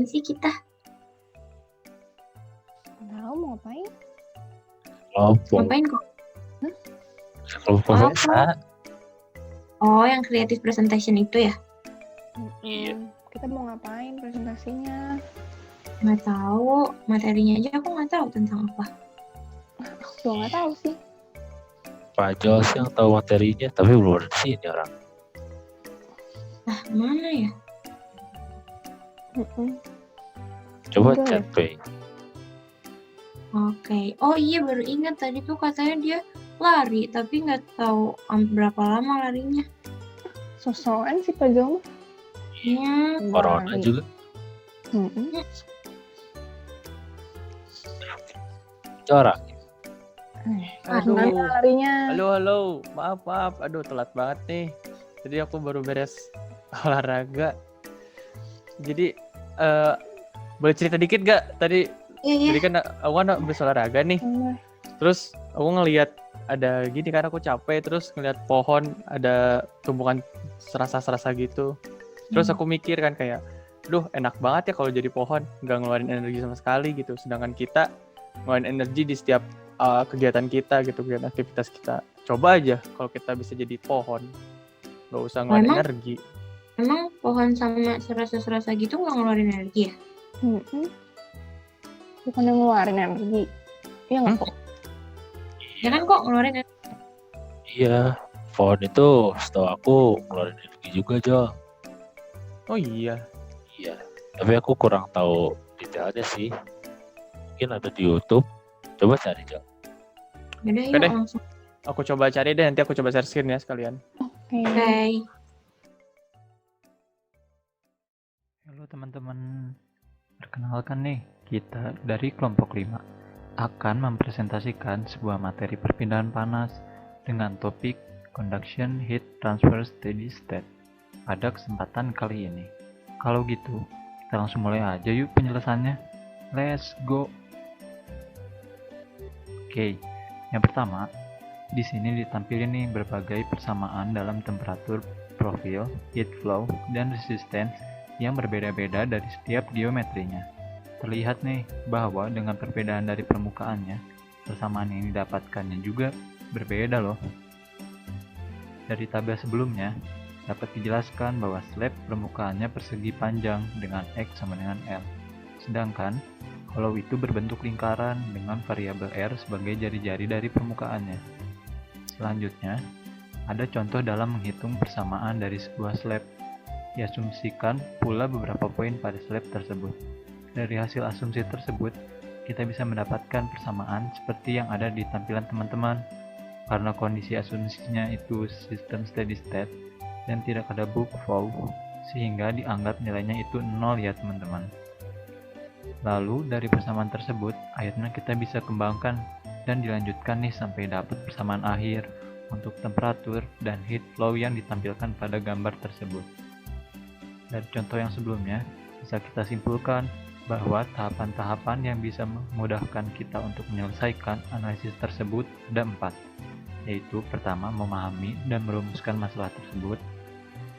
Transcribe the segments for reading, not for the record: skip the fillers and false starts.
ngapain sih kita? Tahu mau ngapain? Kelompok. Ngapain kok? Kelompok Oh, biasa. Oh, yang creative presentation itu ya? Iya. Kita mau ngapain presentasinya? Nggak tahu. Materinya aja aku nggak tahu tentang apa. Aku juga nggak tahu sih. Pak Jos yang tahu materinya, tapi belum ada di sini orang. Nah, mana ya? Coba Enggak chat, Pei. Oke. Oh iya, baru ingat tadi tuh katanya dia lari, tapi nggak tahu berapa lama larinya. Sosokan sih Pak Jo. Ya, Corona juga. Corak. Karena Aduh. larinya. Halo, maaf, aduh telat banget nih. Jadi aku baru beres olahraga. Jadi boleh cerita dikit gak? Tadi iya. jadi kan aku kan habis olahraga nih. Terus aku ngelihat ada gini kan aku capek, terus ngelihat pohon ada tumbukan serasa-serasa gitu. Terus aku mikir kan kayak, duh enak banget ya kalau jadi pohon, nggak ngeluarin energi sama sekali gitu. Sedangkan kita ngeluarin energi di setiap kegiatan kita gitu, kegiatan aktivitas kita. Coba aja kalau kita bisa jadi pohon, nggak usah ngeluarin energi. Emang pohon sama serasa-serasa gitu nggak ngeluarin energi ya? Bukan yang ngeluarin energi. Iya nggak kok? Ya kan kok ngeluarin energi. Iya, pohon itu setahu aku ngeluarin energi juga, Jo. Oh iya. Iya, tapi aku kurang tahu detailnya sih. Mungkin ada di YouTube. Coba cari, Jo. Yaudah, yuk Oke deh. langsung. Aku coba cari deh, nanti aku coba share screen ya sekalian. Oke. Halo teman-teman, perkenalkan nih, kita dari kelompok 5 akan mempresentasikan sebuah materi perpindahan panas dengan topik Conduction Heat Transfer Steady State pada kesempatan kali ini. Kalau gitu, kita langsung mulai aja yuk penjelasannya. Let's go! Oke, yang pertama, di sini ditampilkan nih berbagai persamaan dalam temperatur, profil, heat flow, dan resistance yang berbeda-beda dari setiap geometrinya. Terlihat nih bahwa dengan perbedaan dari permukaannya, persamaan yang didapatkannya juga berbeda loh. Dari tabel sebelumnya, dapat dijelaskan bahwa slab permukaannya persegi panjang dengan X sama dengan L. Sedangkan, hollow itu berbentuk lingkaran dengan variabel R sebagai jari-jari dari permukaannya. Selanjutnya, ada contoh dalam menghitung persamaan dari sebuah slab. Diasumsikan pula beberapa poin pada slab tersebut. Dari hasil asumsi tersebut, kita bisa mendapatkan persamaan seperti yang ada di tampilan teman-teman. Karena kondisi asumsinya itu sistem steady state dan tidak ada book flow, sehingga dianggap nilainya itu 0 ya teman-teman. Lalu dari persamaan tersebut, akhirnya kita bisa kembangkan dan dilanjutkan nih sampai dapat persamaan akhir untuk temperatur dan heat flow yang ditampilkan pada gambar tersebut. Dari contoh yang sebelumnya, bisa kita simpulkan bahwa tahapan-tahapan yang bisa memudahkan kita untuk menyelesaikan analisis tersebut ada 4, yaitu pertama memahami dan merumuskan masalah tersebut,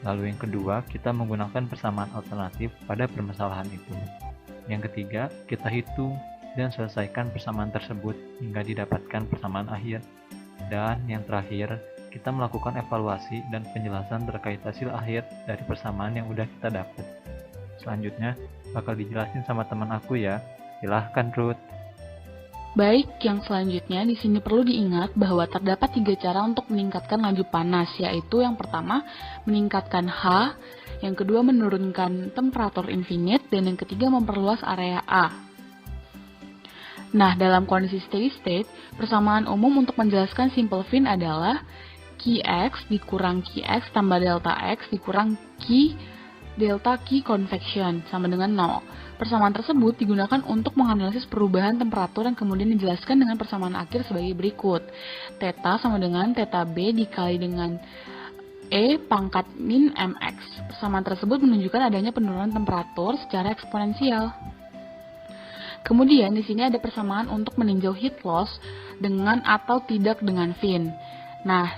lalu yang kedua kita menggunakan persamaan alternatif pada permasalahan itu, yang ketiga kita hitung dan selesaikan persamaan tersebut hingga didapatkan persamaan akhir, dan yang terakhir kita melakukan evaluasi dan penjelasan terkait hasil akhir dari persamaan yang udah kita dapat. Selanjutnya bakal dijelasin sama teman aku ya. Silahkan Ruth. Baik, yang selanjutnya di sini perlu diingat bahwa terdapat 3 cara untuk meningkatkan laju panas, yaitu yang pertama meningkatkan H, yang kedua menurunkan temperatur infinite, dan yang ketiga memperluas area A. Nah, dalam kondisi steady state, persamaan umum untuk menjelaskan simple fin adalah Qx dikurang Qx tambah delta X dikurang Q delta Q convection sama dengan 0. Persamaan tersebut digunakan untuk menganalisis perubahan temperatur yang kemudian dijelaskan dengan persamaan akhir sebagai berikut. Theta sama dengan theta B dikali dengan E pangkat min mx. Persamaan tersebut menunjukkan adanya penurunan temperatur secara eksponensial. Kemudian di sini ada persamaan untuk meninjau heat loss dengan atau tidak dengan fin. Nah,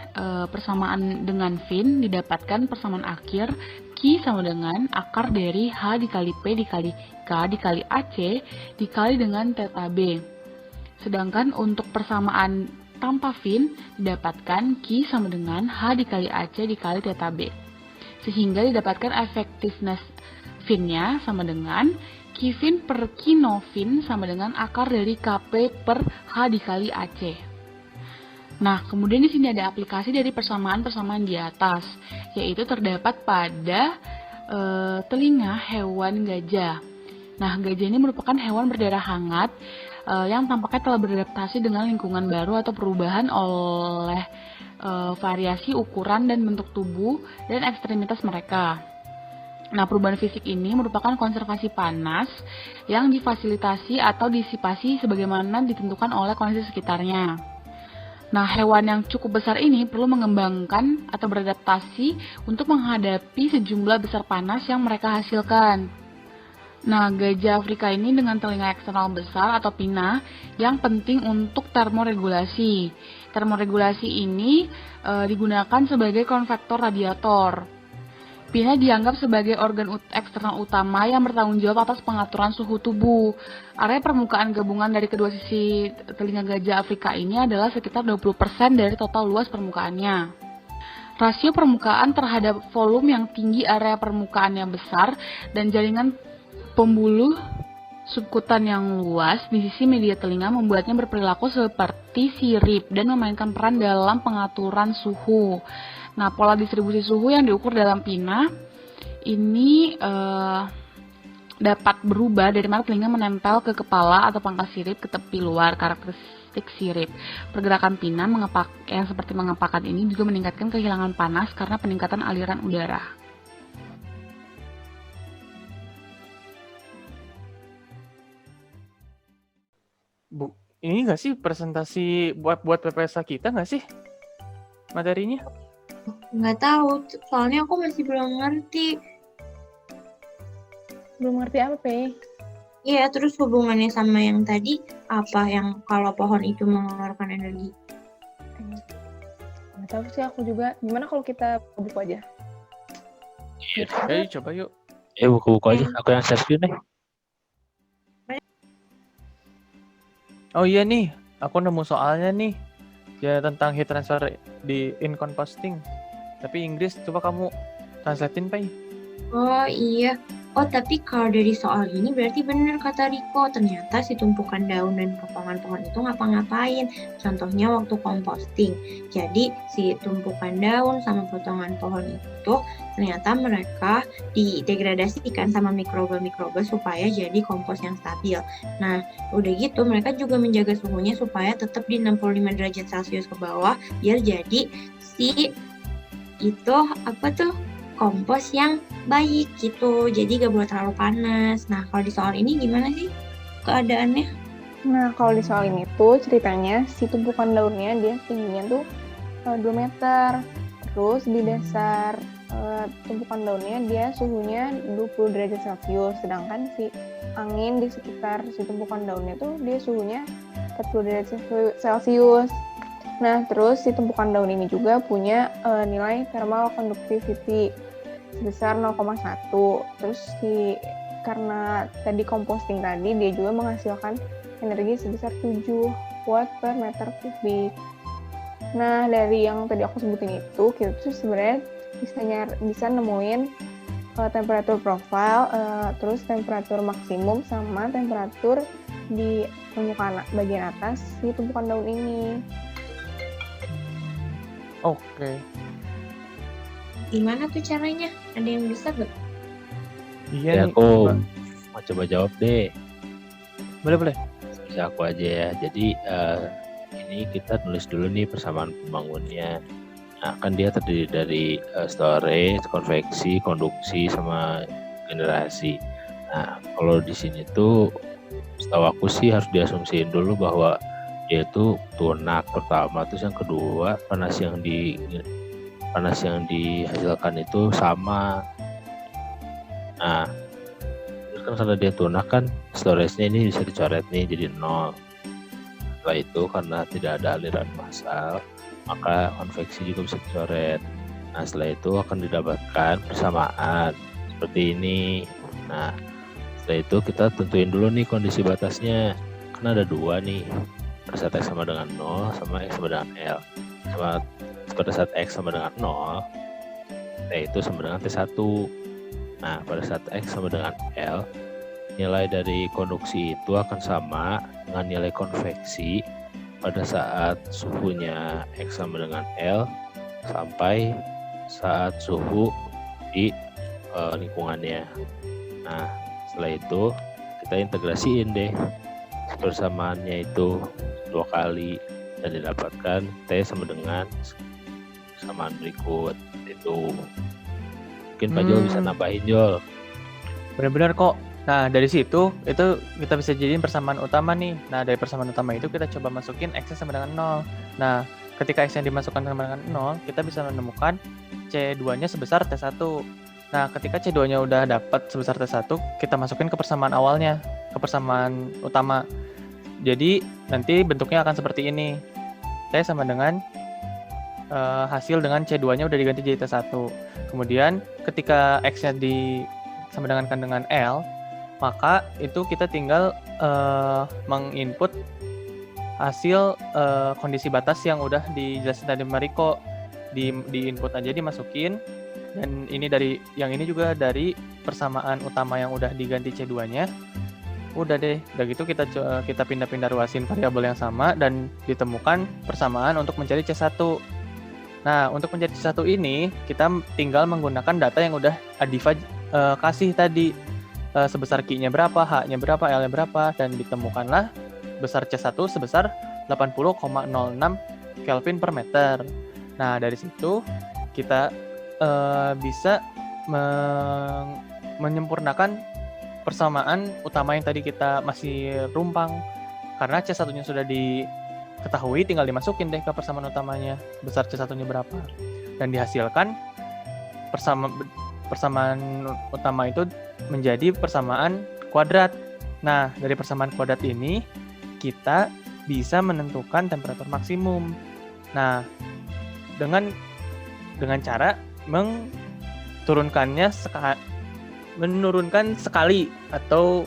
persamaan dengan fin didapatkan persamaan akhir Q sama dengan akar dari H dikali P dikali K dikali AC dikali dengan theta B. Sedangkan untuk persamaan tanpa fin didapatkan Q sama dengan H dikali AC dikali theta B. Sehingga didapatkan effectiveness finnya sama dengan Q fin per Q no fin sama dengan akar dari Kp per H dikali AC. Nah, kemudian di sini ada aplikasi dari persamaan-persamaan di atas, yaitu terdapat pada telinga hewan gajah. Nah, gajah ini merupakan hewan berdarah hangat yang tampaknya telah beradaptasi dengan lingkungan baru atau perubahan oleh variasi ukuran dan bentuk tubuh dan ekstremitas mereka. Nah, perubahan fisik ini merupakan konservasi panas yang difasilitasi atau disipasi sebagaimana ditentukan oleh kondisi sekitarnya. Nah, hewan yang cukup besar ini perlu mengembangkan atau beradaptasi untuk menghadapi sejumlah besar panas yang mereka hasilkan. Nah, gajah Afrika ini dengan telinga eksternal besar atau pinna yang penting untuk termoregulasi. Termoregulasi ini digunakan sebagai konvektor radiator. Pinna dianggap sebagai organ eksternal utama yang bertanggung jawab atas pengaturan suhu tubuh. Area permukaan gabungan dari kedua sisi telinga gajah Afrika ini adalah sekitar 20% dari total luas permukaannya. Rasio permukaan terhadap volume yang tinggi area permukaannya besar dan jaringan pembuluh subkutan yang luas di sisi media telinga membuatnya berperilaku seperti sirip dan memainkan peran dalam pengaturan suhu. Nah, pola distribusi suhu yang diukur dalam pinna ini dapat berubah dari mana telinga menempel ke kepala atau pangkal sirip ke tepi luar. Karakteristik sirip. Pergerakan pinna yang seperti mengepakkan ini juga meningkatkan kehilangan panas karena peningkatan aliran udara. Bu, ini nggak sih presentasi buat PPSA kita nggak sih materinya? Nggak tahu, soalnya aku masih belum ngerti. Belum ngerti apa, Pe? Iya, terus hubungannya sama yang tadi, apa yang kalau pohon itu mengeluarkan energi? Nggak tahu sih aku juga. Gimana kalau kita buku aja? Ayo coba yuk. Buku-buku aja, aku yang share screen deh. Oh iya nih, aku nemu soalnya nih. Ya tentang heat transfer di in-composting. Tapi Inggris, coba kamu translatein, Pai. Oh iya. Oh, tapi kalau dari soal ini berarti benar kata Riko. Ternyata si tumpukan daun dan potongan pohon itu ngapa-ngapain. Contohnya waktu composting. Jadi si tumpukan daun sama potongan pohon itu ternyata mereka didegradasikan sama mikroba-mikroba supaya jadi kompos yang stabil. Nah, udah gitu mereka juga menjaga suhunya supaya tetap di 65 derajat Celcius ke bawah biar jadi si itu kompos yang baik gitu, jadi gak boleh terlalu panas. Nah, kalau di soal ini gimana sih keadaannya? Nah, kalau di soal ini tuh ceritanya si tumpukan daunnya dia tingginya tuh 2 meter. Terus di dasar tumpukan daunnya dia suhunya 20 derajat Celcius. Sedangkan si angin di sekitar si tumpukan daunnya tuh dia suhunya 40 derajat Celcius. Nah, terus si tumpukan daun ini juga punya nilai thermal conductivity sebesar 0,1. Terus karena tadi composting tadi dia juga menghasilkan energi sebesar 7 watt per meter kubik. Nah, dari yang tadi aku sebutin itu kita tuh sebenarnya bisa nemuin temperatur profile, terus temperatur maksimum sama temperatur di permukaan bagian atas si tumpukan daun ini. Oke. Gimana tuh caranya? Ada yang bisa gak? Iya nih. Aku mau coba jawab deh. Boleh. Bisa aku aja ya. Jadi ini kita tulis dulu nih persamaan pembangunnya. Nah, kan dia terdiri dari storage, konveksi, konduksi, sama generasi. Nah, kalau di sini tuh setahu aku sih harus diasumsiin dulu bahwa dia itu tunak pertama, terus yang kedua panas yang dihasilkan itu sama. Nah, terus kan karena dia tunak kan storage-nya ini bisa dicoret nih jadi 0. Setelah itu karena tidak ada aliran massal, maka konveksi juga bisa dicoret. Nah, setelah itu akan didapatkan persamaan seperti ini. Nah, setelah itu kita tentuin dulu nih kondisi batasnya. Kan ada dua nih, pada saat X sama dengan 0 sama X sama dengan L. Pada saat X sama dengan 0, T itu sama dengan T1. Nah, pada saat X sama dengan L, nilai dari konduksi itu akan sama dengan nilai konveksi pada saat suhunya X sama dengan L sampai saat suhu di lingkungannya. Nah, setelah itu kita integrasiin deh persamaannya itu 2 kali dan didapatkan T sama dengan persamaan berikut itu. Mungkin Pak Jol bisa nambahin, Jol. Benar-benar kok. Nah, dari situ itu kita bisa jadiin persamaan utama nih. Nah, dari persamaan utama itu kita coba masukin X sama dengan 0. Nah, ketika X yang dimasukkan sama dengan 0, kita bisa menemukan C2-nya sebesar T1. Nah, ketika C2-nya udah dapat sebesar T1, kita masukin ke persamaan awalnya, ke persamaan utama. Jadi, nanti bentuknya akan seperti ini. T sama dengan hasil dengan C2-nya udah diganti jadi T1. Kemudian, ketika X-nya sama dengan L, maka itu kita tinggal menginput hasil kondisi batas yang udah dijelasin tadi Mariko. Di input aja dimasukin, dan ini yang ini juga dari persamaan utama yang udah diganti C2-nya. Udah deh, udah gitu kita pindah-pindah ruasin variabel yang sama dan ditemukan persamaan untuk mencari C1. Nah, untuk mencari C1 ini kita tinggal menggunakan data yang udah Adifa kasih tadi, sebesar Q-nya berapa, H-nya berapa, L-nya berapa, dan ditemukanlah besar C1 sebesar 80,06 Kelvin per meter. Nah, dari situ kita bisa menyempurnakan persamaan utama yang tadi kita masih rumpang. Karena C1-nya sudah diketahui, tinggal dimasukin deh ke persamaan utamanya, besar C1-nya berapa. Dan dihasilkan persamaan utama itu menjadi persamaan kuadrat. Nah, dari persamaan kuadrat ini, kita bisa menentukan temperatur maksimum. Nah, dengan cara menurunkan sekali, atau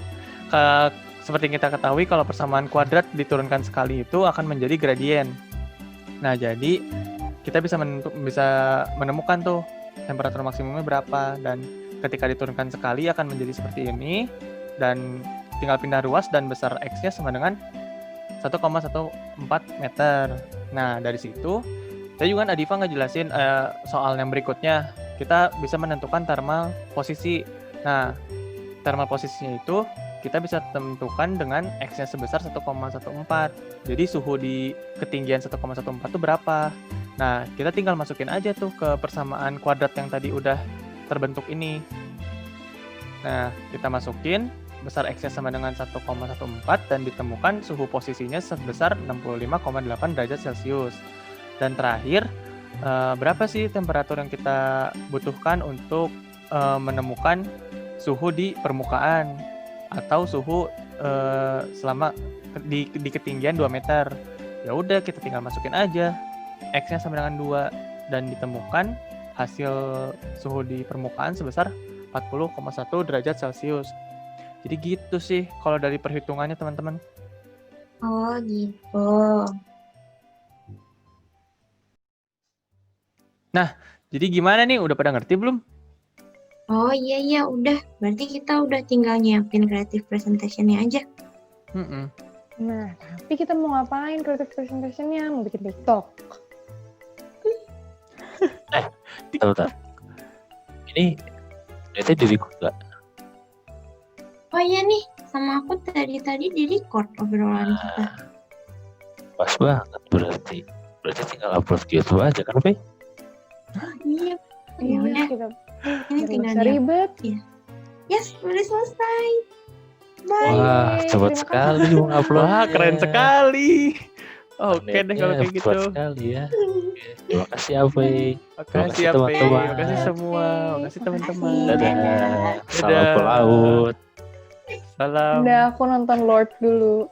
seperti kita ketahui kalau persamaan kuadrat diturunkan sekali itu akan menjadi gradien. Nah, jadi kita bisa menemukan tuh temperatur maksimumnya berapa, dan ketika diturunkan sekali akan menjadi seperti ini, dan tinggal pindah ruas dan besar X-nya sama dengan 1,14 meter. Nah, dari situ tadi juga Adifa ngejelasin soal yang berikutnya. Kita bisa menentukan thermal posisi. Nah, thermal posisinya itu kita bisa tentukan dengan X-nya sebesar 1,14. Jadi suhu di ketinggian 1,14 itu berapa? Nah, kita tinggal masukin aja tuh ke persamaan kuadrat yang tadi udah terbentuk ini. Nah, kita masukin besar X-nya sama dengan 1,14 dan ditemukan suhu posisinya sebesar 65,8 derajat Celcius. Dan terakhir, berapa sih temperatur yang kita butuhkan untuk menemukan suhu di permukaan atau suhu selama di ketinggian 2 meter. Ya udah, kita tinggal masukin aja X-nya sama dengan 2 dan ditemukan hasil suhu di permukaan sebesar 40,1 derajat Celcius. Jadi gitu sih kalau dari perhitungannya, teman-teman. Oh gitu. Nah, jadi gimana nih? Udah pada ngerti belum? Oh iya udah. Berarti kita udah tinggal nyiapin creative presentation-nya aja. Nah, tapi kita mau ngapain creative presentation-nya? Mau bikin TikTok? Bentar. Ini berarti di-record nggak? Oh iya nih, sama aku tadi di-record obrolan kita. Pas banget berarti. Berarti tinggal upload gitu aja kan, Pe? Oh iya. Ya udah, kita ini tinggal usah ribet. Yes, udah selesai. Bye. Wah, cepat sekali mengupload. Wah, keren sekali. Oke deh kalau kayak gitu. Cepat sekali ya. Terima kasih, Ape. Makasih Ape, teman-teman. makasih semua, makasih teman-teman. Dadah. Salam pelaut. Salam. Udah, aku nonton Lord dulu.